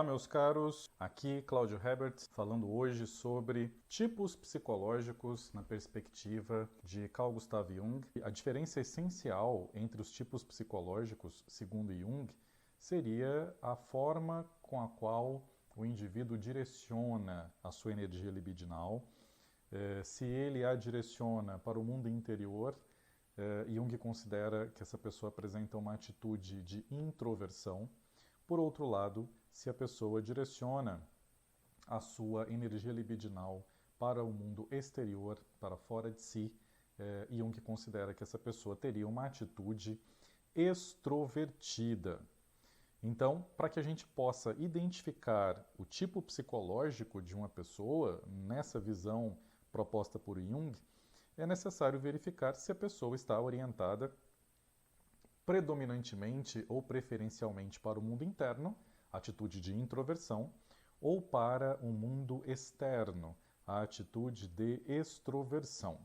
Olá, meus caros. Aqui Cláudio Herbert falando hoje sobre tipos psicológicos na perspectiva de Carl Gustav Jung. A diferença essencial entre os tipos psicológicos, segundo Jung, seria a forma com a qual o indivíduo direciona a sua energia libidinal. Se ele a direciona para o mundo interior, Jung considera que essa pessoa apresenta uma atitude de introversão. Por outro lado, se a pessoa direciona a sua energia libidinal para o mundo exterior, para fora de si, Jung considera que essa pessoa teria uma atitude extrovertida. Então, para que a gente possa identificar o tipo psicológico de uma pessoa, nessa visão proposta por Jung, é necessário verificar se a pessoa está orientada predominantemente ou preferencialmente para o mundo interno, atitude de introversão, ou para o mundo externo, a atitude de extroversão.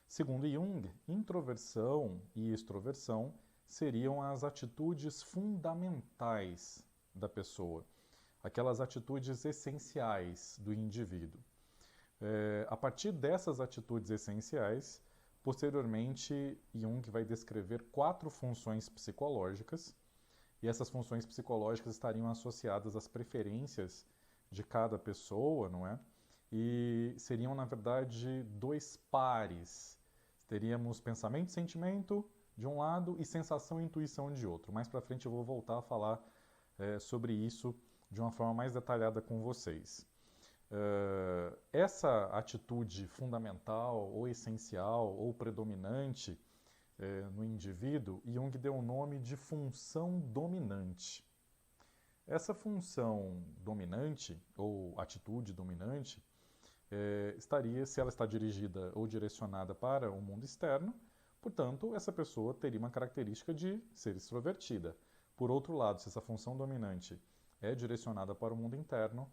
Segundo Jung, introversão e extroversão seriam as atitudes fundamentais da pessoa, aquelas atitudes essenciais do indivíduo. A partir dessas atitudes essenciais, posteriormente, Jung vai descrever 4 funções psicológicas, e essas funções psicológicas estariam associadas às preferências de cada pessoa, não é? E seriam, na verdade, 2 pares. Teríamos pensamento e sentimento de um lado e sensação e intuição de outro. Mais para frente eu vou voltar a falar sobre isso de uma forma mais detalhada com vocês. Essa atitude fundamental ou essencial ou predominante no indivíduo, Jung deu o nome de função dominante. Essa função dominante ou atitude dominante estaria, se ela está dirigida ou direcionada para o mundo externo, portanto, essa pessoa teria uma característica de ser extrovertida. Por outro lado, se essa função dominante é direcionada para o mundo interno,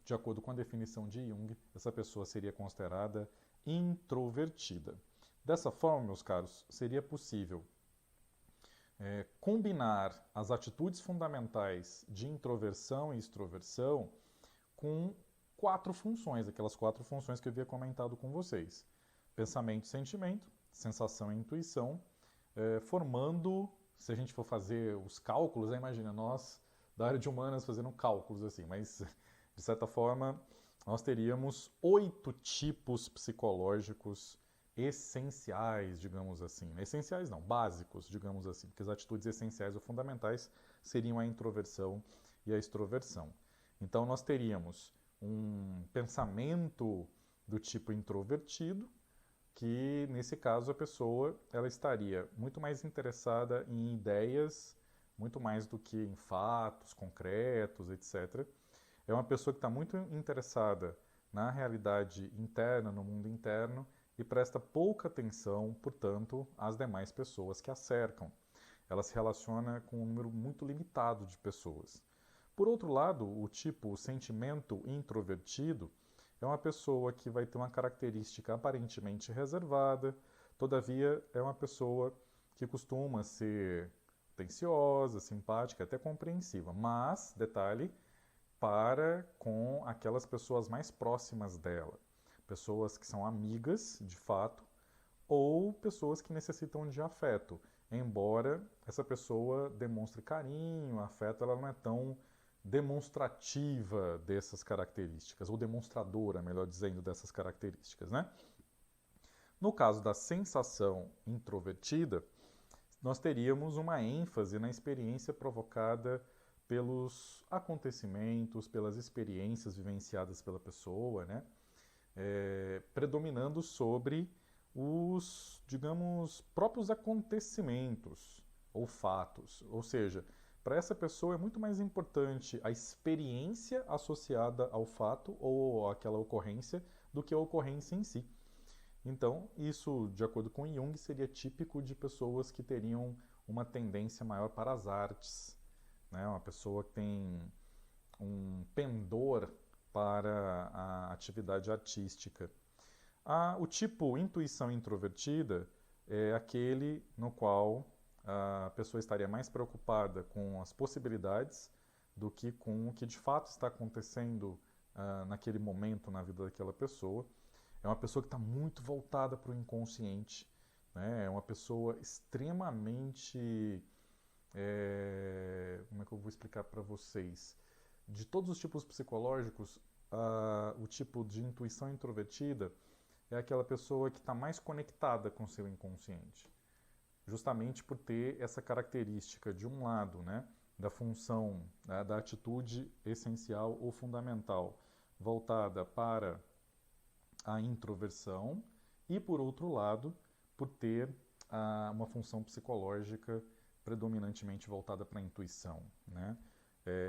de acordo com a definição de Jung, essa pessoa seria considerada introvertida. Dessa forma, meus caros, seria possível combinar as atitudes fundamentais de introversão e extroversão com 4 funções, aquelas 4 funções que eu havia comentado com vocês. Pensamento e sentimento, sensação e intuição, formando, se a gente for fazer os cálculos, imagina, nós da área de humanas fazendo cálculos assim, mas de certa forma nós teríamos 8 tipos psicológicos essenciais, digamos assim. Essenciais não, básicos, digamos assim, porque as atitudes essenciais ou fundamentais seriam a introversão e a extroversão. Então nós teríamos um pensamento do tipo introvertido, que nesse caso a pessoa ela estaria muito mais interessada em ideias, muito mais do que em fatos concretos, etc. É uma pessoa que está muito interessada na realidade interna, no mundo interno, e presta pouca atenção, portanto, às demais pessoas que a cercam. Ela se relaciona com um número muito limitado de pessoas. Por outro lado, o tipo sentimento introvertido é uma pessoa que vai ter uma característica aparentemente reservada, todavia é uma pessoa que costuma ser atenciosa, simpática, até compreensiva, mas, detalhe, para com aquelas pessoas mais próximas dela, pessoas que são amigas, de fato, ou pessoas que necessitam de afeto, embora essa pessoa demonstre carinho, afeto, ela não é tão demonstrativa dessas características, ou demonstradora, melhor dizendo, dessas características, né? No caso da sensação introvertida, nós teríamos uma ênfase na experiência provocada pelos acontecimentos, pelas experiências vivenciadas pela pessoa, né? Predominando sobre os, digamos, próprios acontecimentos ou fatos. Ou seja, para essa pessoa é muito mais importante a experiência associada ao fato ou àquela ocorrência do que a ocorrência em si. Então, isso, de acordo com Jung, seria típico de pessoas que teriam uma tendência maior para as artes, né? Uma pessoa que tem um pendor para a atividade artística. O tipo intuição introvertida é aquele no qual a pessoa estaria mais preocupada com as possibilidades do que com o que de fato está acontecendo naquele momento na vida daquela pessoa. É uma pessoa que está muito voltada para o inconsciente, né? É uma pessoa extremamente. Como é que eu vou explicar para vocês? De todos os tipos psicológicos, o tipo de intuição introvertida é aquela pessoa que está mais conectada com o seu inconsciente, justamente por ter essa característica, de um lado, né, da função, da atitude essencial ou fundamental, voltada para a introversão, e, por outro lado, por ter uma função psicológica predominantemente voltada para a intuição, né?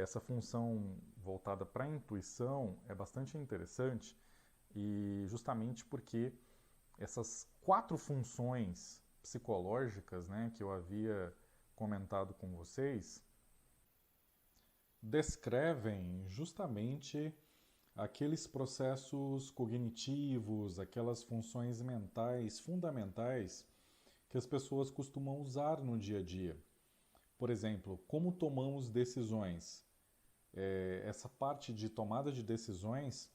Essa função voltada para a intuição é bastante interessante, e justamente porque essas 4 funções psicológicas, né, que eu havia comentado com vocês, descrevem justamente aqueles processos cognitivos, aquelas funções mentais fundamentais que as pessoas costumam usar no dia a dia. Por exemplo, como tomamos decisões? Essa parte de tomada de decisões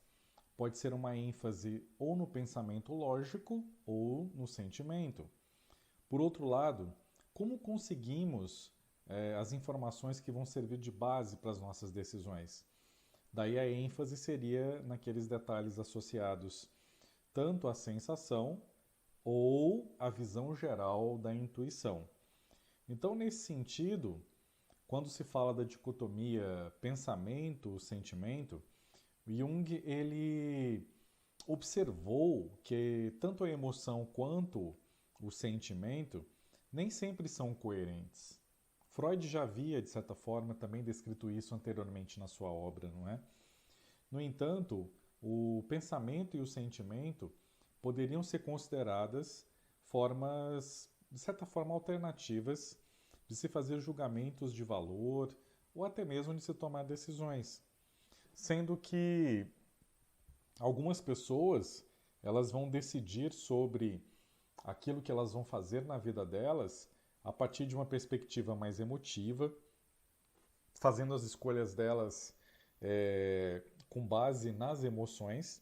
pode ser uma ênfase ou no pensamento lógico ou no sentimento. Por outro lado, como conseguimos as informações que vão servir de base para as nossas decisões? Daí a ênfase seria naqueles detalhes associados tanto à sensação ou à visão geral da intuição. Então, nesse sentido, quando se fala da dicotomia pensamento-sentimento, Jung ele observou que tanto a emoção quanto o sentimento nem sempre são coerentes. Freud já havia, de certa forma, também descrito isso anteriormente na sua obra, não é? No entanto, o pensamento e o sentimento poderiam ser consideradas formas, de certa forma, alternativas de se fazer julgamentos de valor ou até mesmo de se tomar decisões. Sendo que algumas pessoas elas vão decidir sobre aquilo que elas vão fazer na vida delas a partir de uma perspectiva mais emotiva, fazendo as escolhas delas com base nas emoções,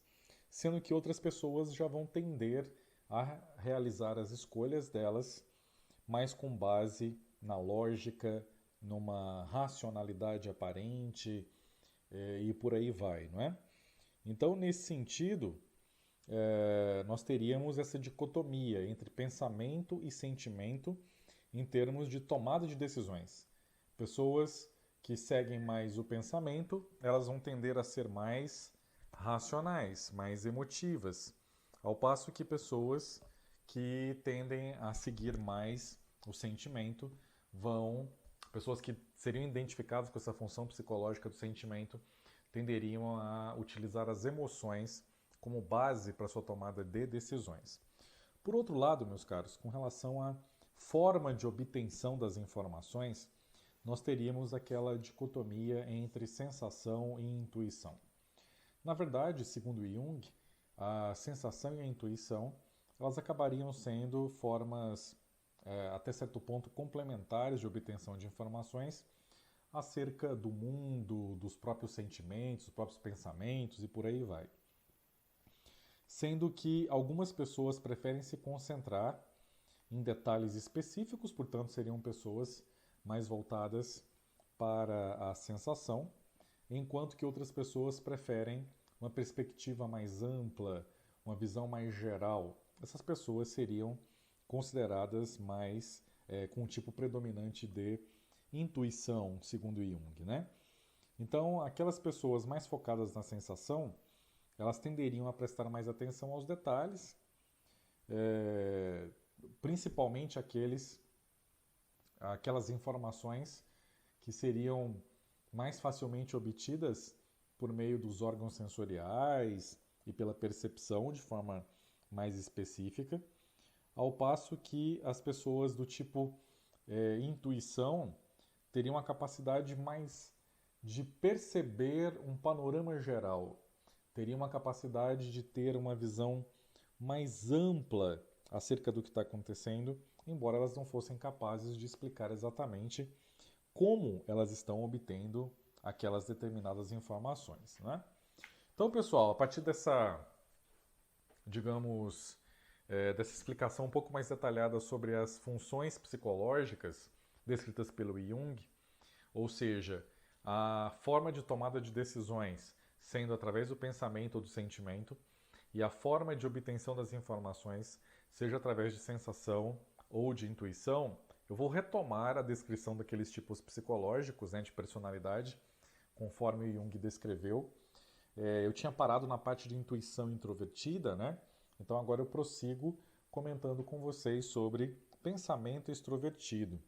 sendo que outras pessoas já vão tender a realizar as escolhas delas mais com base na lógica, numa racionalidade aparente e por aí vai, não é? Então, nesse sentido, nós teríamos essa dicotomia entre pensamento e sentimento em termos de tomada de decisões. Pessoas que seguem mais o pensamento, elas vão tender a ser mais racionais, mais emotivas, ao passo que pessoas que tendem a seguir mais o sentimento pessoas que seriam identificadas com essa função psicológica do sentimento, tenderiam a utilizar as emoções como base para sua tomada de decisões. Por outro lado, meus caros, com relação à forma de obtenção das informações, nós teríamos aquela dicotomia entre sensação e intuição. Na verdade, segundo Jung, a sensação e a intuição elas acabariam sendo formas, até certo ponto, complementares de obtenção de informações acerca do mundo, dos próprios sentimentos, dos próprios pensamentos e por aí vai. Sendo que algumas pessoas preferem se concentrar em detalhes específicos, portanto, seriam pessoas mais voltadas para a sensação, enquanto que outras pessoas preferem uma perspectiva mais ampla, uma visão mais geral. Essas pessoas seriam consideradas mais com um tipo predominante de intuição, segundo Jung, né? Então, aquelas pessoas mais focadas na sensação, elas tenderiam a prestar mais atenção aos detalhes, principalmente aquelas informações que seriam mais facilmente obtidas por meio dos órgãos sensoriais e pela percepção de forma mais específica, ao passo que as pessoas do tipo intuição teriam a capacidade mais de perceber um panorama geral, teriam uma capacidade de ter uma visão mais ampla acerca do que está acontecendo, embora elas não fossem capazes de explicar exatamente como elas estão obtendo aquelas determinadas informações, né? Então, pessoal, a partir dessa, digamos, dessa explicação um pouco mais detalhada sobre as funções psicológicas descritas pelo Jung, ou seja, a forma de tomada de decisões sendo através do pensamento ou do sentimento, e a forma de obtenção das informações, seja através de sensação ou de intuição, eu vou retomar a descrição daqueles tipos psicológicos, né, de personalidade, conforme o Jung descreveu. Eu tinha parado na parte de intuição introvertida, né? Então agora eu prossigo comentando com vocês sobre pensamento extrovertido.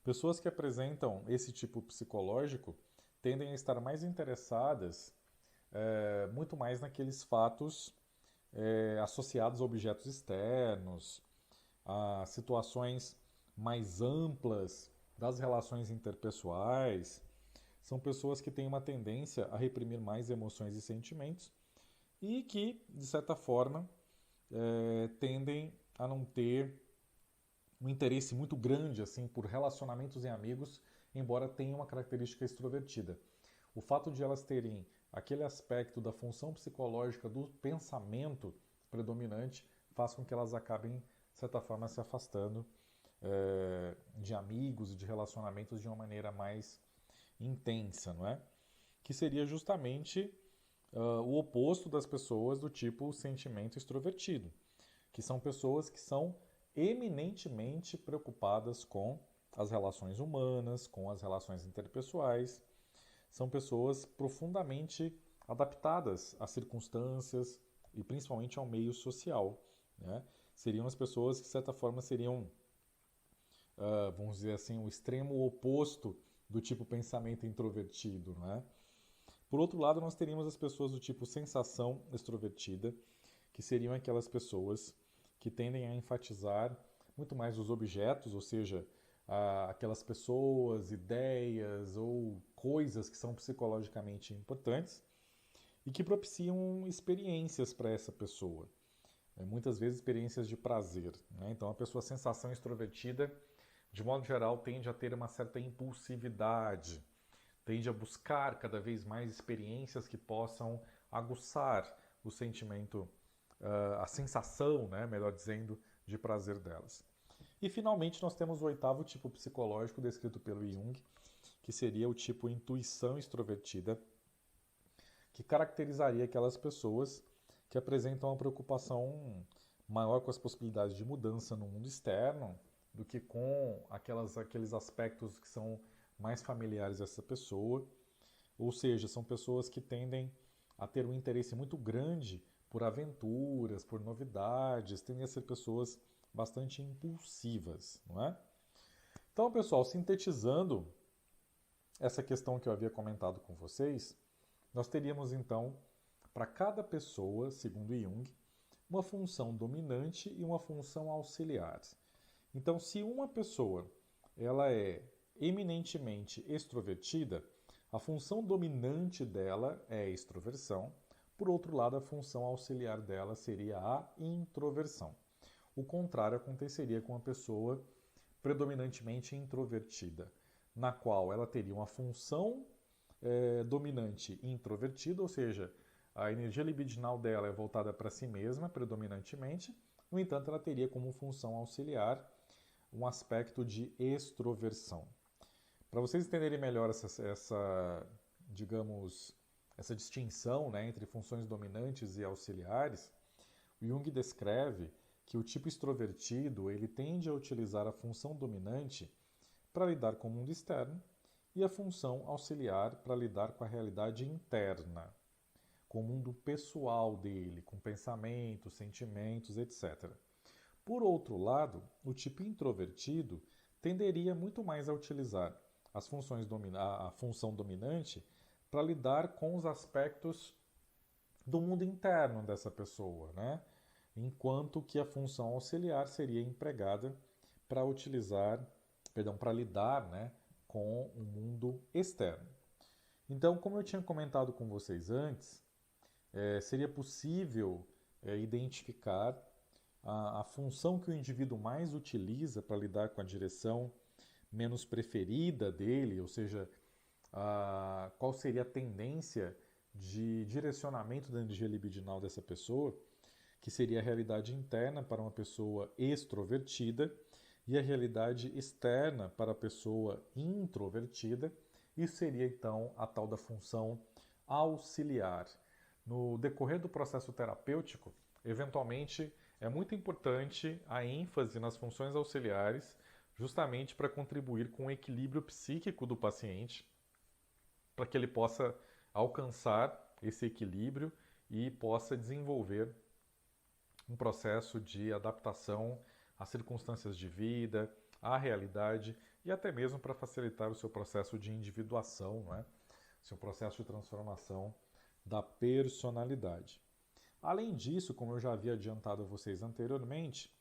Pessoas que apresentam esse tipo psicológico tendem a estar mais interessadas, muito mais naqueles fatos associados a objetos externos, a situações mais amplas das relações interpessoais. São pessoas que têm uma tendência a reprimir mais emoções e sentimentos e que, de certa forma, tendem a não ter um interesse muito grande assim por relacionamentos em amigos, embora tenham uma característica extrovertida. O fato de elas terem aquele aspecto da função psicológica do pensamento predominante faz com que elas acabem, de certa forma, se afastando de amigos e de relacionamentos de uma maneira mais intensa, não é? Que seria justamente o oposto das pessoas do tipo sentimento extrovertido, que são pessoas que são eminentemente preocupadas com as relações humanas, com as relações interpessoais. São pessoas profundamente adaptadas às circunstâncias e principalmente ao meio social, né? Seriam as pessoas que, de certa forma, seriam, vamos dizer assim, o extremo oposto do tipo pensamento introvertido, né? Por outro lado, nós teríamos as pessoas do tipo sensação extrovertida, que seriam aquelas pessoas que tendem a enfatizar muito mais os objetos, ou seja, aquelas pessoas, ideias ou coisas que são psicologicamente importantes e que propiciam experiências para essa pessoa. Muitas vezes experiências de prazer, né? Então, a pessoa sensação extrovertida, de modo geral, tende a ter uma certa impulsividade, tende a buscar cada vez mais experiências que possam aguçar o sentimento, a sensação, né, melhor dizendo, de prazer delas. E, finalmente, nós temos o oitavo tipo psicológico descrito pelo Jung, que seria o tipo intuição extrovertida, que caracterizaria aquelas pessoas que apresentam uma preocupação maior com as possibilidades de mudança no mundo externo do que com aqueles aspectos que são mais familiares a essa pessoa. Ou seja, são pessoas que tendem a ter um interesse muito grande por aventuras, por novidades, tendem a ser pessoas bastante impulsivas, não é? Então, pessoal, sintetizando essa questão que eu havia comentado com vocês, nós teríamos então, para cada pessoa, segundo Jung, uma função dominante e uma função auxiliar. Então, se uma pessoa ela é eminentemente extrovertida, a função dominante dela é a extroversão. Por outro lado, a função auxiliar dela seria a introversão. O contrário aconteceria com a pessoa predominantemente introvertida, na qual ela teria uma função dominante introvertida, ou seja, a energia libidinal dela é voltada para si mesma, predominantemente. No entanto, ela teria como função auxiliar um aspecto de extroversão. Para vocês entenderem melhor digamos, essa distinção, né, entre funções dominantes e auxiliares, o Jung descreve que o tipo extrovertido ele tende a utilizar a função dominante para lidar com o mundo externo e a função auxiliar para lidar com a realidade interna, com o mundo pessoal dele, com pensamentos, sentimentos, etc. Por outro lado, o tipo introvertido tenderia muito mais a utilizar a função dominante para lidar com os aspectos do mundo interno dessa pessoa, né? Enquanto que a função auxiliar seria empregada para lidar, né, com o mundo externo. Então, como eu tinha comentado com vocês antes, seria possível identificar a função que o indivíduo mais utiliza para lidar com a direção menos preferida dele, ou seja, qual seria a tendência de direcionamento da energia libidinal dessa pessoa, que seria a realidade interna para uma pessoa extrovertida e a realidade externa para a pessoa introvertida. Isso seria então a tal da função auxiliar. No decorrer do processo terapêutico, eventualmente é muito importante a ênfase nas funções auxiliares, justamente para contribuir com o equilíbrio psíquico do paciente, para que ele possa alcançar esse equilíbrio e possa desenvolver um processo de adaptação às circunstâncias de vida, à realidade e até mesmo para facilitar o seu processo de individuação, não é? Seu processo de transformação da personalidade. Além disso, como eu já havia adiantado a vocês anteriormente,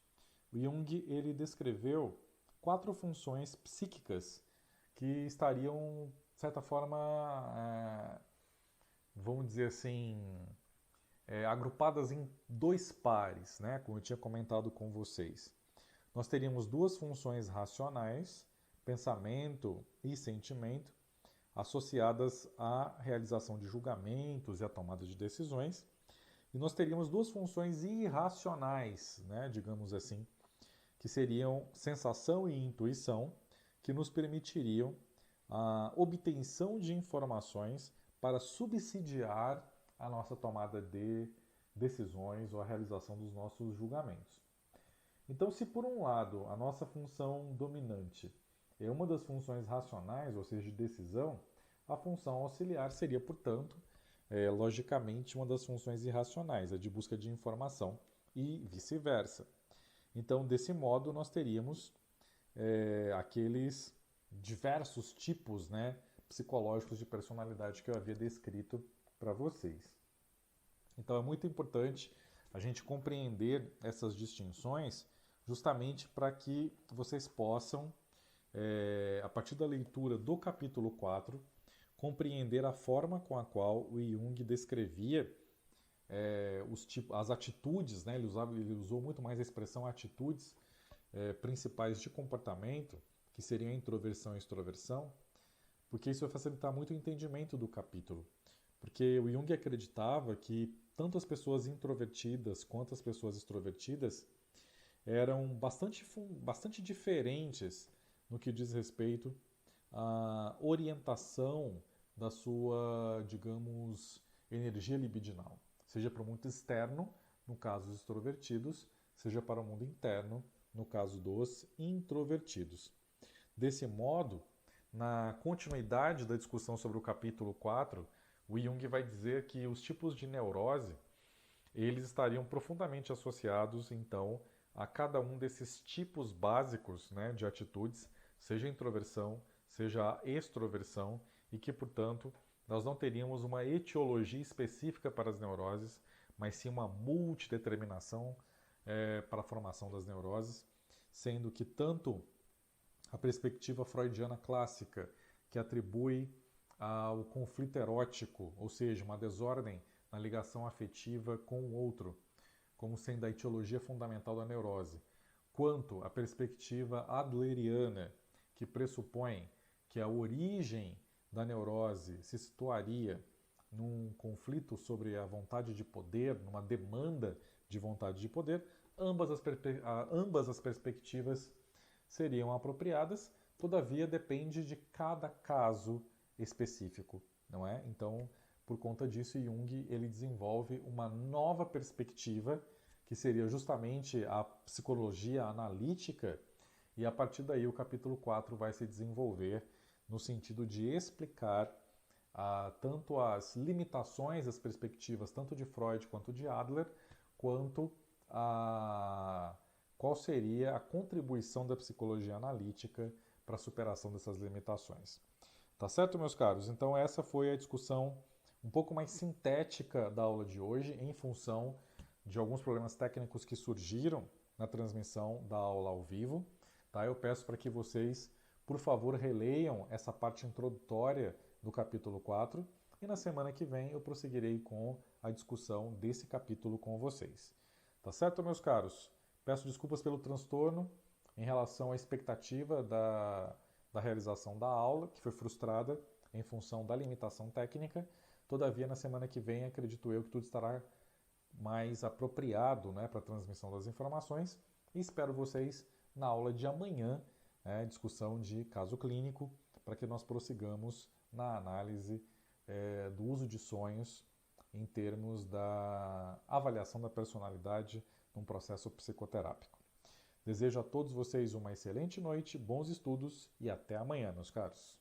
o Jung ele descreveu 4 funções psíquicas que estariam, de certa forma, vamos dizer assim, agrupadas em 2 pares, né? Como eu tinha comentado com vocês. Nós teríamos 2 funções racionais, pensamento e sentimento, associadas à realização de julgamentos e à tomada de decisões. E nós teríamos 2 funções irracionais, né? Digamos assim, que seriam sensação e intuição, que nos permitiriam a obtenção de informações para subsidiar a nossa tomada de decisões ou a realização dos nossos julgamentos. Então, se por um lado a nossa função dominante é uma das funções racionais, ou seja, de decisão, a função auxiliar seria, portanto, logicamente uma das funções irracionais, a de busca de informação e vice-versa. Então, desse modo, nós teríamos aqueles diversos tipos, né, psicológicos de personalidade que eu havia descrito para vocês. Então é muito importante a gente compreender essas distinções justamente para que vocês possam, a partir da leitura do capítulo 4, compreender a forma com a qual o Jung descrevia as atitudes, né? Ele usou muito mais a expressão atitudes principais de comportamento, que seriam a introversão e extroversão, porque isso vai facilitar muito o entendimento do capítulo. Porque o Jung acreditava que tanto as pessoas introvertidas quanto as pessoas extrovertidas eram bastante diferentes no que diz respeito à orientação da sua, digamos, energia libidinal. Seja para o mundo externo, no caso dos extrovertidos, seja para o mundo interno, no caso dos introvertidos. Desse modo, na continuidade da discussão sobre o capítulo 4, o Jung vai dizer que os tipos de neurose, eles estariam profundamente associados, então, a cada um desses tipos básicos, né, de atitudes, seja a introversão, seja a extroversão, e que, portanto, nós não teríamos uma etiologia específica para as neuroses, mas sim uma multideterminação para a formação das neuroses, sendo que tanto a perspectiva freudiana clássica, que atribui ao conflito erótico, ou seja, uma desordem na ligação afetiva com o outro, como sendo a etiologia fundamental da neurose, quanto a perspectiva adleriana, que pressupõe que a origem da neurose se situaria num conflito sobre a vontade de poder, numa demanda de vontade de poder, ambas as perspectivas seriam apropriadas, todavia depende de cada caso específico, não é? Então, por conta disso, Jung ele desenvolve uma nova perspectiva, que seria justamente a psicologia analítica, e a partir daí o capítulo 4 vai se desenvolver no sentido de explicar tanto as limitações das perspectivas, tanto de Freud quanto de Adler, quanto qual seria a contribuição da psicologia analítica para a superação dessas limitações. Tá certo, meus caros? Então essa foi a discussão um pouco mais sintética da aula de hoje, em função de alguns problemas técnicos que surgiram na transmissão da aula ao vivo. Tá? Eu peço para que vocês, por favor, releiam essa parte introdutória do capítulo 4 e na semana que vem eu prosseguirei com a discussão desse capítulo com vocês. Tá certo, meus caros? Peço desculpas pelo transtorno em relação à expectativa da realização da aula, que foi frustrada em função da limitação técnica. Todavia, na semana que vem, acredito eu que tudo estará mais apropriado, né, para a transmissão das informações. E espero vocês na aula de amanhã, discussão de caso clínico, para que nós prossigamos na análise do uso de sonhos em termos da avaliação da personalidade num processo psicoterápico. Desejo a todos vocês uma excelente noite, bons estudos e até amanhã, meus caros.